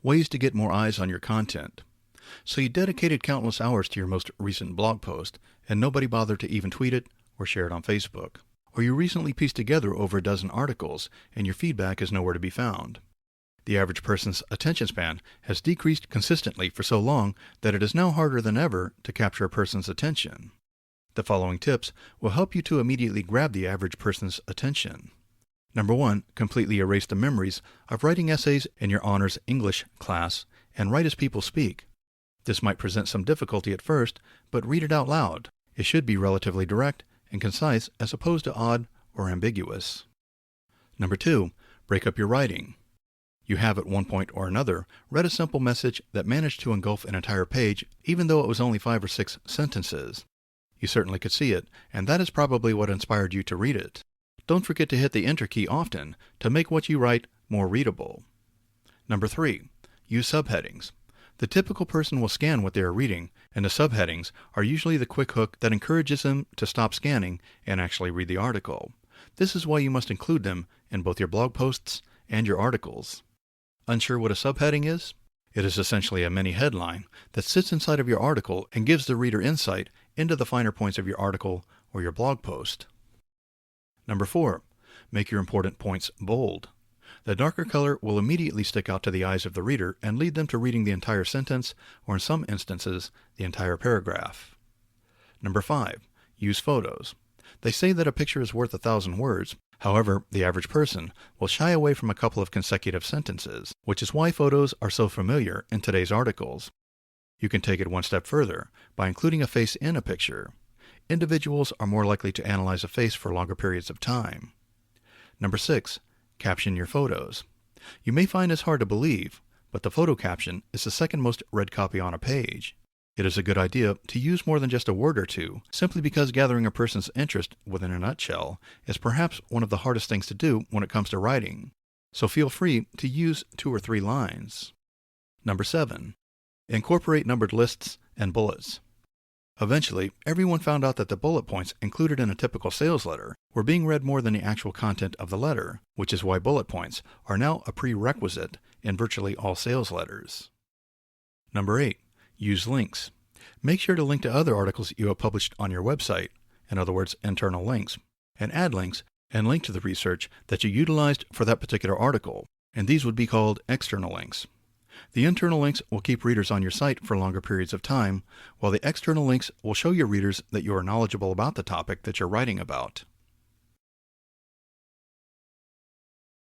Ways to get more eyes on your content. So you dedicated countless hours to your most recent blog post, and nobody bothered to even tweet it or share it on Facebook. Or you recently pieced together over a dozen articles, and your feedback is nowhere to be found. The average person's attention span has decreased consistently for so long that it is now harder than ever to capture a person's attention. The following tips will help you to immediately grab the average person's attention. Number 1, completely erase the memories of writing essays in your honors English class and write as people speak. This might present some difficulty at first, but read it out loud. It should be relatively direct and concise as opposed to odd or ambiguous. Number 2, break up your writing. You have at one point or another read a simple message that managed to engulf an entire page even though it was only 5 or 6 sentences. You certainly could see it, and that is probably what inspired you to read it. Don't forget to hit the Enter key often to make what you write more readable. Number 3, use subheadings. The typical person will scan what they are reading, and the subheadings are usually the quick hook that encourages them to stop scanning and actually read the article. This is why you must include them in both your blog posts and your articles. Unsure what a subheading is? It is essentially a mini headline that sits inside of your article and gives the reader insight into the finer points of your article or your blog post. Number 4, make your important points bold. The darker color will immediately stick out to the eyes of the reader and lead them to reading the entire sentence, or in some instances, the entire paragraph. Number 5, use photos. They say that a picture is worth 1,000 words. However, the average person will shy away from a couple of consecutive sentences, which is why photos are so familiar in today's articles. You can take it one step further by including a face in a picture. Individuals are more likely to analyze a face for longer periods of time. Number 6, caption your photos. You may find this hard to believe, but the photo caption is the second most read copy on a page. It is a good idea to use more than just a word or two, simply because gathering a person's interest within a nutshell is perhaps one of the hardest things to do when it comes to writing. So feel free to use 2 or 3 lines. Number 7, incorporate numbered lists and bullets. Eventually, everyone found out that the bullet points included in a typical sales letter were being read more than the actual content of the letter, which is why bullet points are now a prerequisite in virtually all sales letters. Number 8, use links. Make sure to link to other articles you have published on your website, in other words, internal links, and add links and link to the research that you utilized for that particular article, and these would be called external links. The internal links will keep readers on your site for longer periods of time, while the external links will show your readers that you are knowledgeable about the topic that you're writing about.